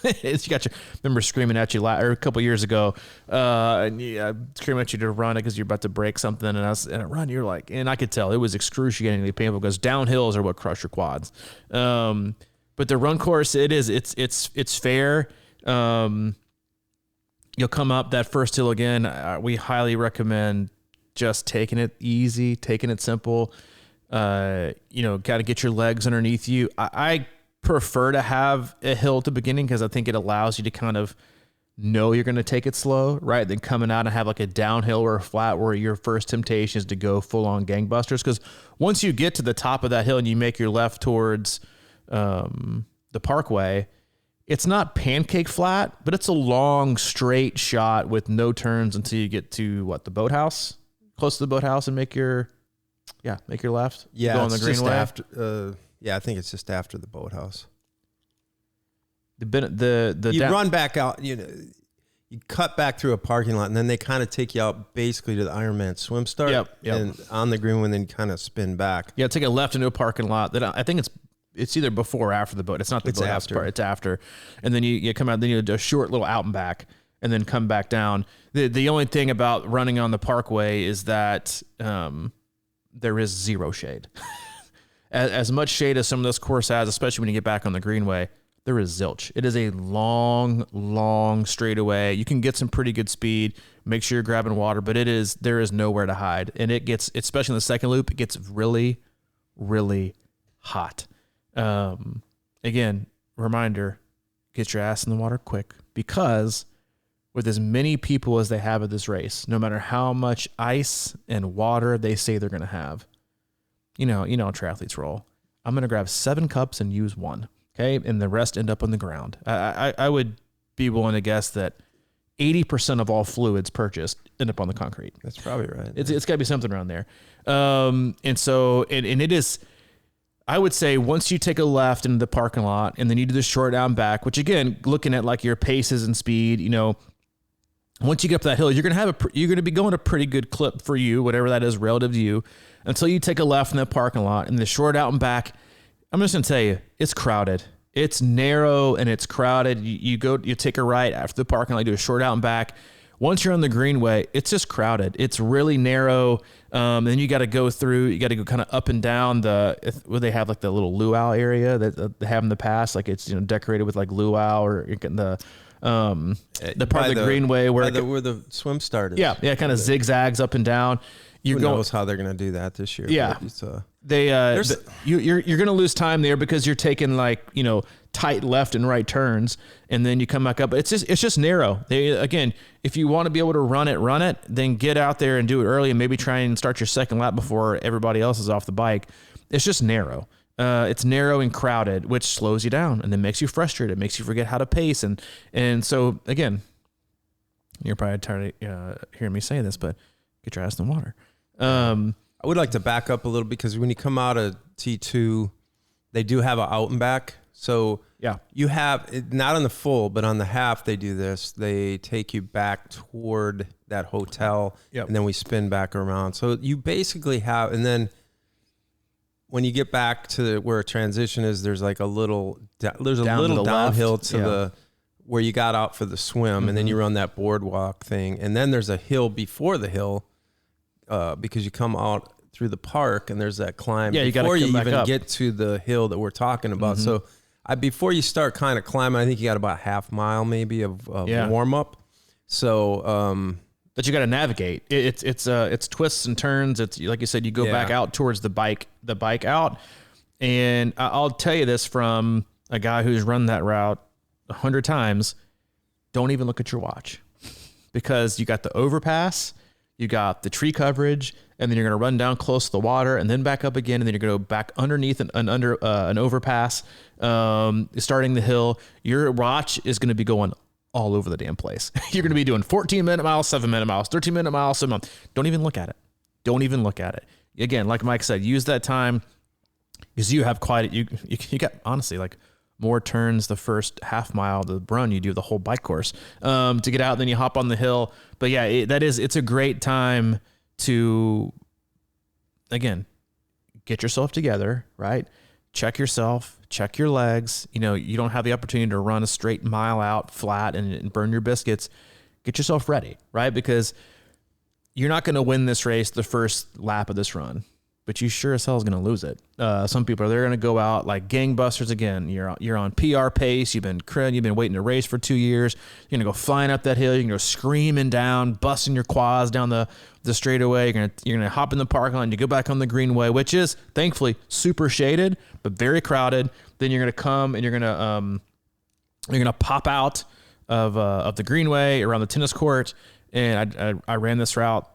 Remember screaming at you a couple years ago, screaming at you to run because you're about to break something, and a run, you're like, and I could tell it was excruciatingly painful because downhills are what crush your quads. But the run course, it's fair. You'll come up that first hill again. We highly recommend just taking it easy, taking it simple. Got to get your legs underneath you. I prefer to have a hill at the beginning because I think it allows you to kind of know you're going to take it slow, right? Then coming out and have like a downhill or a flat where your first temptation is to go full on gangbusters. Because once you get to the top of that hill and you make your left towards the parkway, it's not pancake flat, but it's a long straight shot with no turns until you get to the boathouse, close to the boathouse, and make your left. Yeah, go on the greenway. I think it's just after the boathouse. You run back out. You cut back through a parking lot, and then they kind of take you out basically to the Ironman swim start. Yep. And on the greenway, and then kind of spin back. Yeah, take a left into a parking lot. That I think it's either before or after the boat. It's not the boathouse part. It's after, and then you come out. Then you do a short little out and back, and then come back down. The only thing about running on the parkway is that there is zero shade. as much shade as some of this course has, especially when you get back on the greenway, there is zilch. It is a long straightaway. You can get some pretty good speed. Make sure you're grabbing water, but there is nowhere to hide, and it gets, especially in the second loop, it gets really, really hot. Again, reminder, get your ass in the water quick, because with as many people as they have at this race, no matter how much ice and water they say they're going to have, you know how triathletes roll. I'm going to grab 7 cups and use 1. Okay. And the rest end up on the ground. I would be willing to guess that 80% of all fluids purchased end up on the concrete. That's probably right. It's gotta be something around there. And it is, I would say, once you take a left into the parking lot and then you do the short down back, which again, looking at like your paces and speed, once you get up that hill, you're going to be going a pretty good clip for you, whatever that is relative to you, until you take a left in that parking lot. And the short out and back, I'm just going to tell you, it's crowded. It's narrow and it's crowded. You take a right after the parking lot, do a short out and back. Once you're on the greenway, it's just crowded. It's really narrow. Then you got to go kind of up and down where they have like the little luau area that they have in the past. Like it's, decorated with like luau, or the part of the greenway where the swim started. Yeah. Kind of zigzags up and down. Who knows how they're going to do that this year? Yeah. You're going to lose time there because you're taking tight left and right turns, and then you come back up. It's just narrow. Again, if you want to be able to run it, then get out there and do it early, and maybe try and start your second lap before everybody else is off the bike. It's just narrow. It's narrow and crowded, which slows you down and then makes you frustrated. It makes you forget how to pace. And so again, you're probably tired of hearing me say this, but get your ass in the water. I would like to back up a little, because when you come out of T2, they do have an out and back. So yeah, you have, not on the full, but on the half, they do this. They take you back toward that hotel, and then we spin back around. So you basically have, and then when you get back to where a transition is, there's like a little downhill to where you got out for the swim, and then you run that boardwalk thing, and then there's a hill before the hill. Because you come out through the park and there's that climb before you even get to the hill that we're talking about. So before you start kind of climbing, I think you got about half mile maybe of warm up. So, but you got to navigate. It's twists and turns. It's like you said, you go back out towards the bike out. And I'll tell you this from a guy who's run that route 100 times. Don't even look at your watch, because you got the overpass, you got the tree coverage, and then you're going to run down close to the water and then back up again. And then you're going to go back underneath an overpass, starting the hill. Your watch is going to be going all over the damn place. You're going to be doing 14-minute miles, 7-minute miles, 13-minute miles, 7 miles. Don't even look at it. Don't even look at it. Again, like Mike said, use that time, because you have you got, honestly, like more turns the first half mile of the run you do the whole bike course to get out, and then you hop on the hill. But yeah, it's a great time to, again, get yourself together, right? Check yourself, check your legs. You know, you don't have the opportunity to run a straight mile out flat and burn your biscuits. Get yourself ready, right? Because you're not going to win this race the first lap of this run, but you sure as hell is going to lose it. Some people they're going to go out like gangbusters again. You're on PR pace. You've been waiting to race for 2 years. You're going to go flying up that hill. You're going to go screaming down, busting your quads down the straightaway. You're going to hop in the parking lot and you go back on the greenway, which is thankfully super shaded, but very crowded. Then you're going to come and you're going to pop out of the greenway around the tennis court. And I ran this route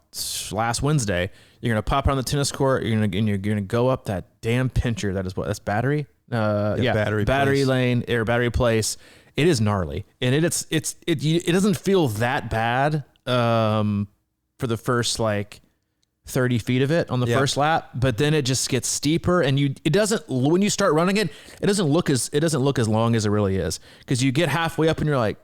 last Wednesday. You're going to pop around the tennis court. You're going to go up that damn pincher. That's Battery. Battery lane or Battery Place. It is gnarly. And it doesn't feel that bad, for the first like 30 feet of it on the first lap, but then it just gets steeper and when you start running it, it doesn't look as long as it really is. Cause you get halfway up and you're like,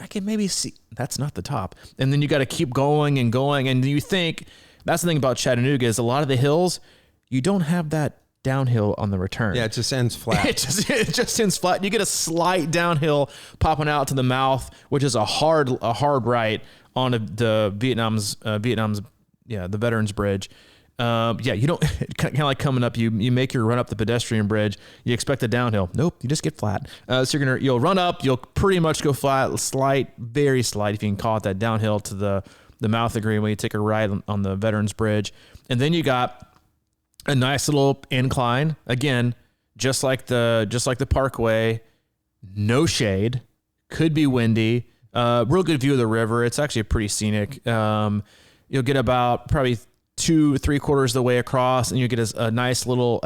I can maybe see that's not the top. And then you got to keep going and going. And you think that's the thing about Chattanooga is a lot of the hills, you don't have that downhill on the return. Yeah. It just ends flat. It just ends flat. You get a slight downhill popping out to the mouth, which is a hard right on the Vietnam's the Veterans Bridge. You don't kind of like coming up. You make your run up the pedestrian bridge. You expect a downhill. Nope, you just get flat. So you'll run up. You'll pretty much go flat, very slight, if you can call it that, downhill to the mouth of the greenway. You take a ride on the Veterans Bridge, and then you got a nice little incline. Again, just like the Parkway, no shade, could be windy. Real good view of the river. It's actually pretty scenic. You'll get about probably 2-3/4 of the way across, and you get a nice little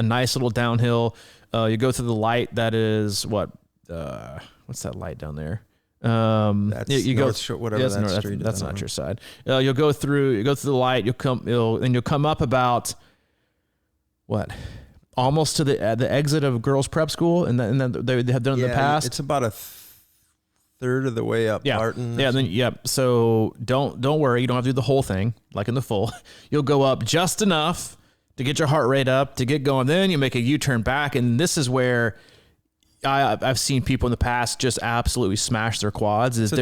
downhill. You go through the light that is what's that light down there? That's you go whatever that street is. That's not your side. You'll go through the light. You'll come up about almost to the exit of girls prep school, and then they have done in the past. It's about a third of the way up Barton. So don't worry, you don't have to do the whole thing like in the full. You'll go up just enough to get your heart rate up to get going. Then you make a U-turn back, and this is where I've seen people in the past just absolutely smash their quads. It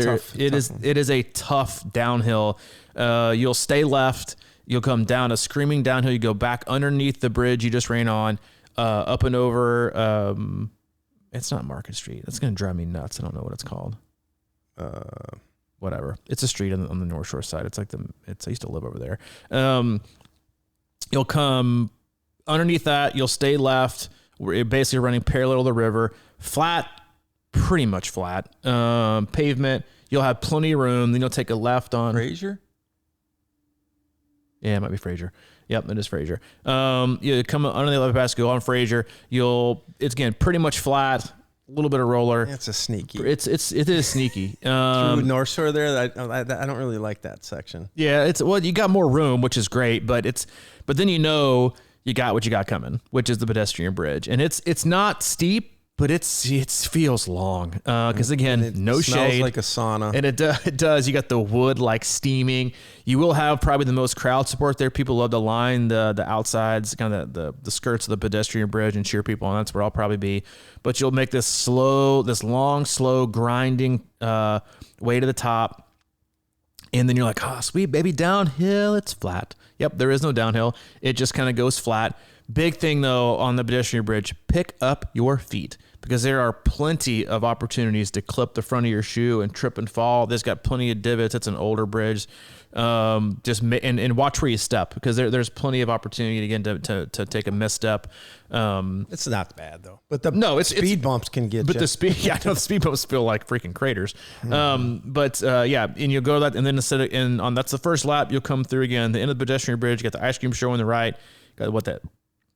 is a tough downhill. You'll stay left. You'll come down a screaming downhill. You go back underneath the bridge you just ran on, up and over. It's not Market Street. That's going to drive me nuts. I don't know what it's called. Whatever. It's a street on the North Shore side. It's like I used to live over there. You'll come underneath that. You'll stay left. We're basically running parallel to the river. Flat, pretty much flat. Pavement. You'll have plenty of room. Then you'll take a left on Fraser. Yeah, it might be Fraser. Yep, it is Fraser. You come under the 11 pass, go on Fraser. It's again pretty much flat, a little bit of roller. It's a sneaky. It is sneaky. Through North Shore there, I don't really like that section. Yeah, you got more room, which is great, but then you got what you got coming, which is the pedestrian bridge, and it's not steep, but it feels long because again, no shade. Smells like a sauna, and it does. You got the wood like steaming. You will have probably the most crowd support there. People love to line the outsides, kind of the skirts of the pedestrian bridge and cheer people on. That's where I'll probably be. But you'll make this long, slow grinding way to the top, and then you're like, oh, sweet baby, downhill. It's flat. Yep, there is no downhill. It just kind of goes flat. Big thing though on the pedestrian bridge, pick up your feet, because there are plenty of opportunities to clip the front of your shoe and trip and fall. There's got plenty of divots. It's an older bridge. And watch where you step, because there's plenty of opportunity again to take a misstep. It's not bad though. But the speed bumps can get. But you. the speed bumps feel like freaking craters. And you'll go that, and then that's the first lap. You'll come through again the end of the pedestrian bridge. You got the ice cream show on the right. Got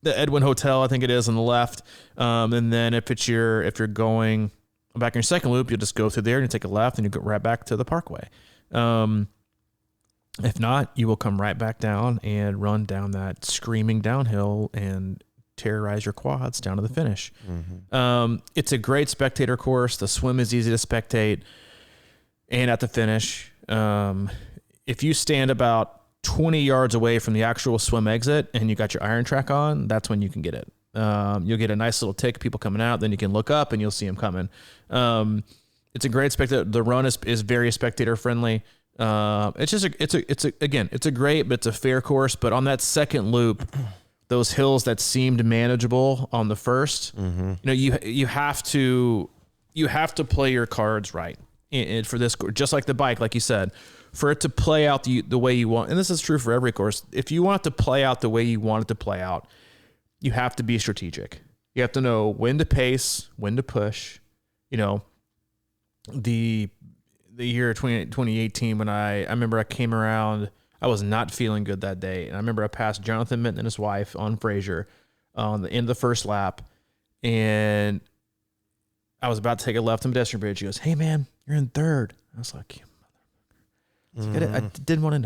the Edwin Hotel, I think it is, on the left. And then if you're going back in your second loop, you'll just go through there and you take a left and you go right back to the Parkway. If not, you will come right back down and run down that screaming downhill and terrorize your quads down to the finish. Mm-hmm. It's a great spectator course. The swim is easy to spectate. And at the finish, if you stand about 20 yards away from the actual swim exit and you got your iron track on, that's when you can get it. You'll get a nice little tick, people coming out, then you can look up and you'll see them coming. It's a great spectator. The run is very spectator friendly. It's a great, but it's a fair course. But on that second loop, those hills that seemed manageable on the first, you have to play your cards right. And for this, just like the bike, like you said, for it to play out the way you want, and this is true for every course, if you want it to play out the way you want it to play out, you have to be strategic. You have to know when to pace, when to push. The year 2018, when I remember I came around, I was not feeling good that day. And I remember I passed Jonathan Minton and his wife on Fraser on the end of the first lap. And I was about to take a left on Pedestrian Bridge. He goes, "Hey man, you're in third." I was like, "You motherfucker." I didn't want to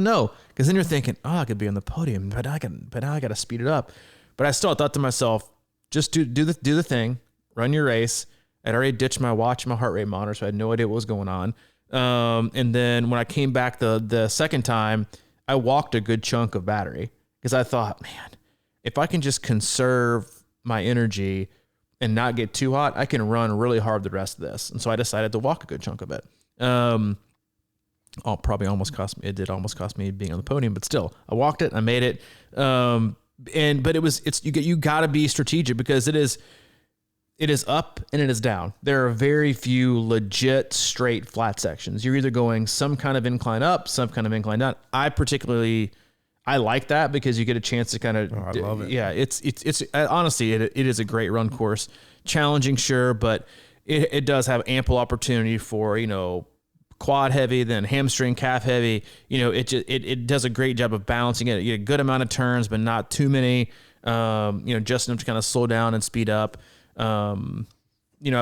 know. Because then you're thinking, "Oh, I could be on the podium, but now I got to speed it up." But I still thought to myself, just do the thing, run your race. I'd already ditched my watch and my heart rate monitor, so I had no idea what was going on. And then when I came back the second time, I walked a good chunk of battery because I thought, man, if I can just conserve my energy and not get too hot, I can run really hard the rest of this. And so I decided to walk a good chunk of it. It did almost cost me being on the podium, but still, I walked it, I made it. You gotta be strategic because it is up and it is down. There are very few legit straight flat sections. You're either going some kind of incline up, some kind of incline down. I like that because you get a chance to kind of. Oh, I love it. Yeah, it's honestly it is a great run course. Challenging, sure, but it does have ample opportunity for quad heavy, then hamstring, calf heavy. It does a great job of balancing it. You get a good amount of turns, but not too many. Just enough to kind of slow down and speed up. I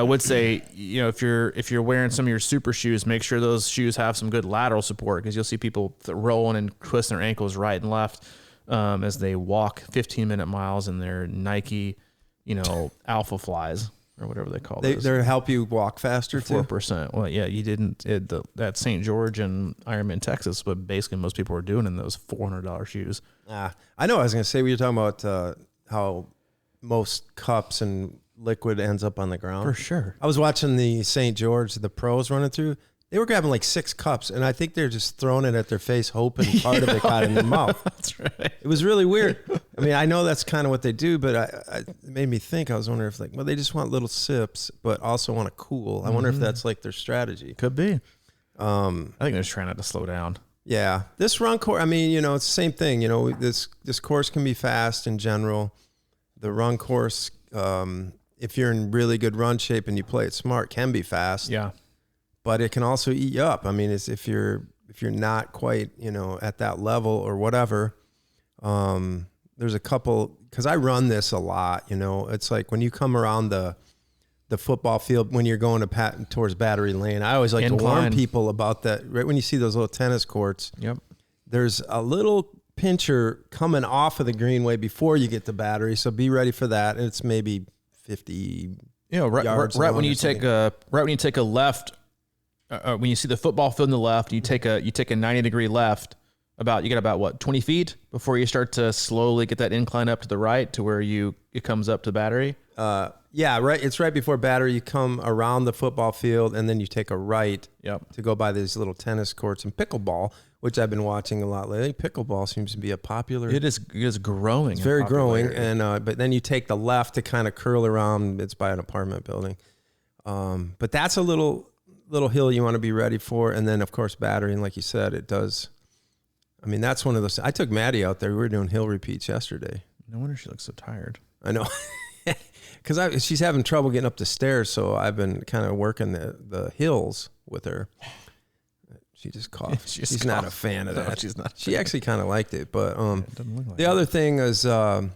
would say, if you're wearing some of your super shoes, make sure those shoes have some good lateral support because you'll see people rolling and twisting their ankles right and left as they walk 15-minute miles in their Nike, Alpha Flies or whatever they call those. They help you walk faster too? 4%. Well, yeah, you didn't. That St. George and Ironman, Texas, but basically most people are doing in those $400 shoes. I know. I was going to say, we were talking about how most cups and liquid ends up on the ground. For sure. I was watching the St. George, the pros running through. They were grabbing like 6 cups, and I think they're just throwing it at their face, hoping part of it got in their mouth. That's right. It was really weird. I mean, I know that's kind of what they do, but it made me think. I was wondering if they just want little sips, but also want to cool. I wonder if that's like their strategy. Could be. I think they're just trying not to slow down. Yeah. This run course, I mean, it's the same thing. This course can be fast in general. The run course, if you're in really good run shape and you play it smart, can be fast. Yeah. But it can also eat you up. I mean, it's if you're not quite, at that level or whatever. There's a couple, because I run this a lot. It's like when you come around the football field when you're going towards Battery Lane. I always like to warn people about that. Right when you see those little tennis courts. Yep. There's a little pincher coming off of the greenway before you get to Battery, so be ready for that. And it's maybe 50 yards right when you take a left. When you see the football field on the left, you take a 90-degree left. You got about what, 20 feet before you start to slowly get that incline up to the right to where it comes up to Battery. Yeah, right. It's right before Battery. You come around the football field and then you take a right. Yep. To go by these little tennis courts and pickleball, which I've been watching a lot lately. Pickleball seems to be a popular. It is growing. It's very growing, and but then you take the left to kind of curl around. It's by an apartment building, but that's a little hill you want to be ready for, and then of course Battery, and like you said, it does. I mean, that's one of those. I took Maddie out there. We were doing hill repeats yesterday. No wonder she looks so tired. I know. Because she's having trouble getting up the stairs, so I've been kind of working the hills with her. She just coughed. She's not a fan of that. No, she's not. She actually kind of liked it, but it doesn't look like the other thing is, like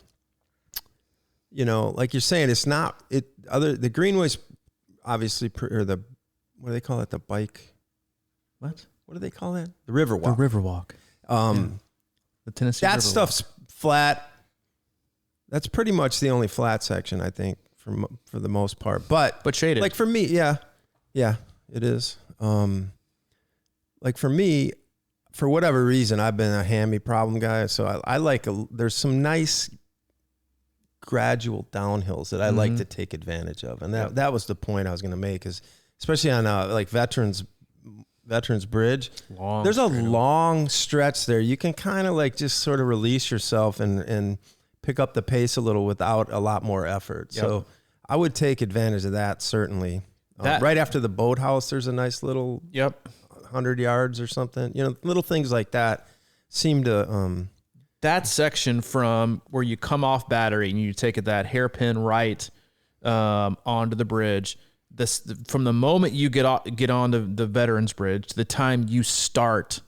you're saying, it's not it. The greenways, obviously, or the what do they call it? The bike. What do they call that? The Riverwalk. The Riverwalk. The Tennessee. That Riverwalk. Stuff's flat. That's pretty much the only flat section, I think, for the most part. But shaded. Like for me, yeah, it is. Like for me, for whatever reason, I've been a hammy problem guy. So I like, there's some nice gradual downhills that I like to take advantage of. And that was the point I was going to make, is especially on like Veterans Bridge, there's a long stretch there. You can kind of like just sort of release yourself and pick up the pace a little without a lot more effort. Yep. So I would take advantage of that, certainly. Right after the boathouse, there's a nice little 100 yards or something. You know, little things like that seem to... that section from where you come off Battery and you take that hairpin right onto the bridge, from the moment you get on the Veterans Bridge to the time you start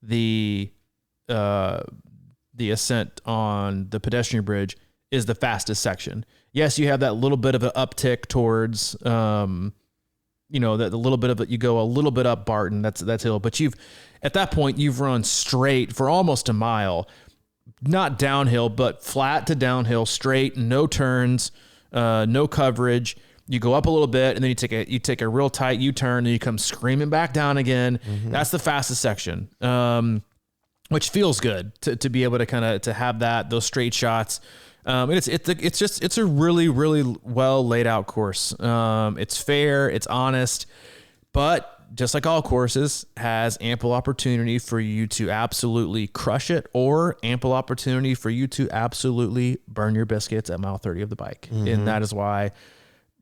the ascent on the Pedestrian Bridge is the fastest section. Yes, you have that little bit of an uptick towards, that the little bit of it, you go a little bit up Barton, that's hill, but at that point you've run straight for almost a mile, not downhill, but flat to downhill, straight, no turns, no coverage. You go up a little bit, and then you take a real tight U-turn, and you come screaming back down again. Mm-hmm. That's the fastest section, which feels good to be able to have those straight shots. It's a really, really well laid out course. It's fair, it's honest, but just like all courses, has ample opportunity for you to absolutely crush it, or ample opportunity for you to absolutely burn your biscuits at mile 30 of the bike. Mm-hmm. And that's why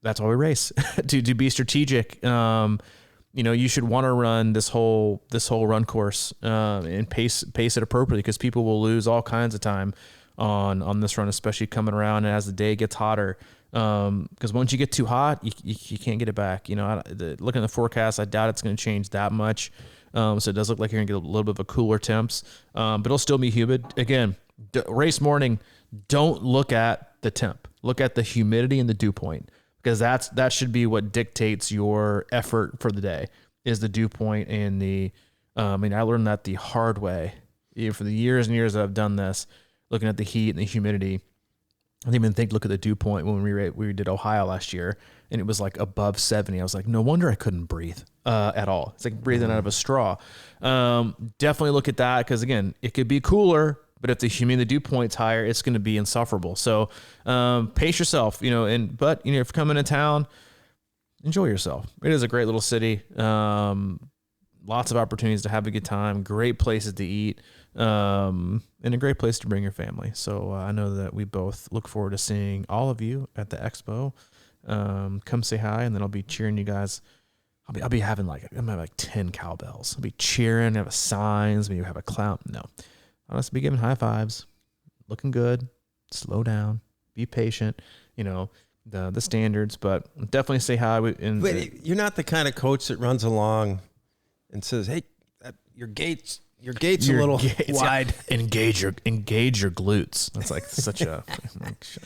we race to be strategic. You should want to run this whole run course and pace it appropriately, because people will lose all kinds of time on this run, especially coming around and as the day gets hotter. Because once you get too hot, you can't get it back. Looking at the forecast, I doubt it's going to change that much. So it does look like you're going to get a little bit of a cooler temps, but it'll still be humid. Again, race morning, don't look at the temp. Look at the humidity and the dew point, because that should be what dictates your effort for the day, is the dew point and I learned that the hard way. For the years and years that I've done this, looking at the heat and the humidity. I didn't even look at the dew point when we did Ohio last year, and it was like above 70. I was like, no wonder I couldn't breathe at all. It's like breathing out of a straw. Definitely look at that, because again, it could be cooler, but if the humidity dew point's higher, it's going to be insufferable. So pace yourself, but if you're coming to town, enjoy yourself. It is a great little city. Lots of opportunities to have a good time, great places to eat, and a great place to bring your family. So I know that we both look forward to seeing all of you at the Expo. Come say hi, and then I'll be cheering you guys. I'll be having like 10 cowbells. I'll be cheering, have signs, maybe have a clown. No, I'll just be giving high fives, looking good, slow down, be patient, the standards, but definitely say hi. But you're not the kind of coach that runs along and says, "Hey, your gate's a little wide." Yeah. Engage your glutes. That's like such a.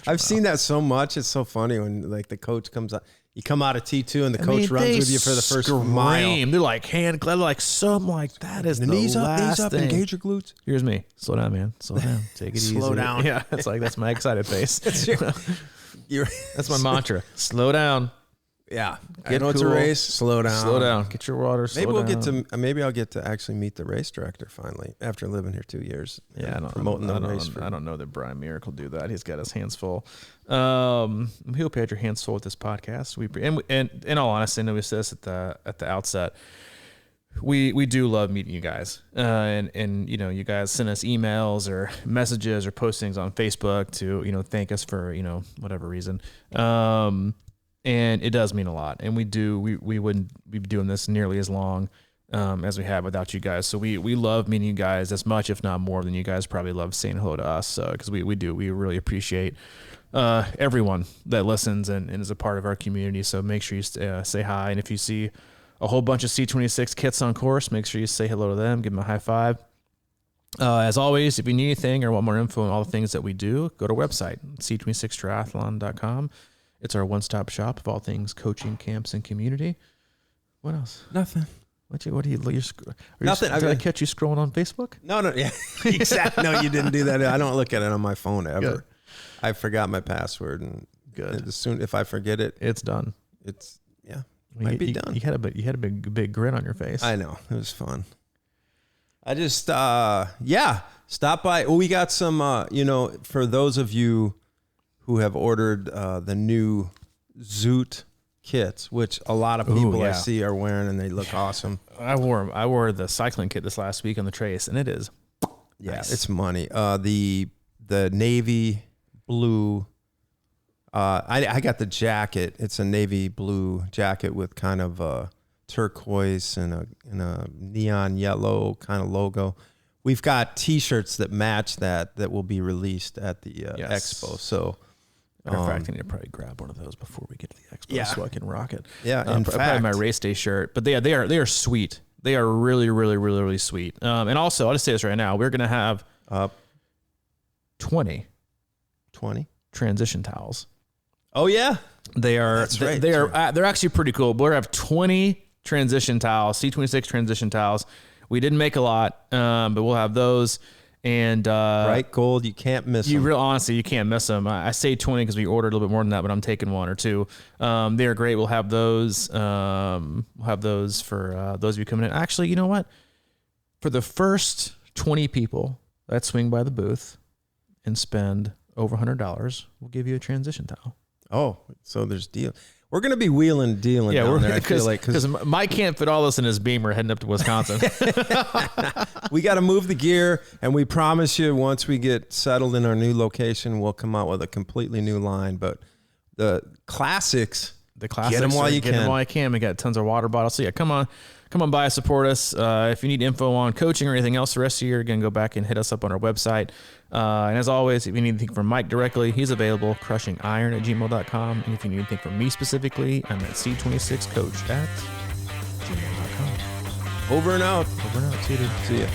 I've seen that so much. It's so funny when like the coach comes out. You come out of T2 and the coach runs with you for the first mile. They're like something like that is the knees last up, thing. Engage your glutes. Here's me. Slow down, man. Slow down. Take it easy. Slow down. Yeah, it's like that's my excited face. That's my mantra. Slow down. Yeah, I know it's a race. Slow down. Slow down. Get your water. Maybe I'll get to actually meet the race director finally after living here 2 years. Yeah, I don't know that Brian Miracle do that. He's got his hands full. We hope you had your hands full with this podcast. And in all honesty, I know we said this at the outset. We do love meeting you guys, and you guys send us emails or messages or postings on Facebook to thank us for whatever reason. And it does mean a lot. And we wouldn't be doing this nearly as long as we have without you guys. So we love meeting you guys as much, if not more, than you guys probably love saying hello to us. Because we really appreciate everyone that listens and is a part of our community. So make sure you say hi. And if you see a whole bunch of C26 kits on course, make sure you say hello to them, give them a high five. As always, if you need anything or want more info on all the things that we do, go to our website, c26triathlon.com. It's our one-stop shop of all things coaching, camps, and community. What else? Nothing. Nothing. Did I catch you scrolling on Facebook? No. Yeah, exactly. No, you didn't do that. I don't look at it on my phone ever. Good. I forgot my password, and good. As soon if I forget it, it's done. Might be done. You had a big grin on your face. I know, it was fun. I just, stop by. Well, we got some, for those of you who have ordered the new Zoot kits, which a lot of people I see are wearing, and they look awesome. I wore the cycling kit this last week on the Trace, and it is nice. It's money. The navy blue. I got the jacket. It's a navy blue jacket with kind of a turquoise and a neon yellow kind of logo. We've got T-shirts that match that will be released at the Expo. So, matter of fact, I need to probably grab one of those before we get to the Expo so I can rock it. Yeah, in fact, probably my race day shirt. But they are sweet. They are really, really, really, really sweet. And also, I'll just say this right now: we're gonna have 20 transition towels. Oh yeah, they are. That's right. They're actually pretty cool. We're gonna have 20 transition towels, C26 transition towels. We didn't make a lot, but we'll have those. And bright gold, you can't miss them. Honestly, you can't miss them. I say 20 because we ordered a little bit more than that, but I'm taking one or two. They're great. We'll have those. We'll have those for those of you coming in. Actually, you know what? For the first 20 people that swing by the booth and spend over $100, we'll give you a transition towel. Oh, so there's deal. We're going to be wheeling and dealing down there, I feel like. Because Mike can't fit all this in his Beamer heading up to Wisconsin. We got to move the gear, and we promise you once we get settled in our new location, we'll come out with a completely new line. But the classics, get them while you can. Get them while you can. We got tons of water bottles. So yeah, come on by, support us. If you need info on coaching or anything else the rest of the year, again, go back and hit us up on our website. And as always, if you need anything from Mike directly, he's available, crushingiron@gmail.com. And if you need anything from me specifically, I'm at C26coach@gmail.com. Over and out. See you, dude. See ya.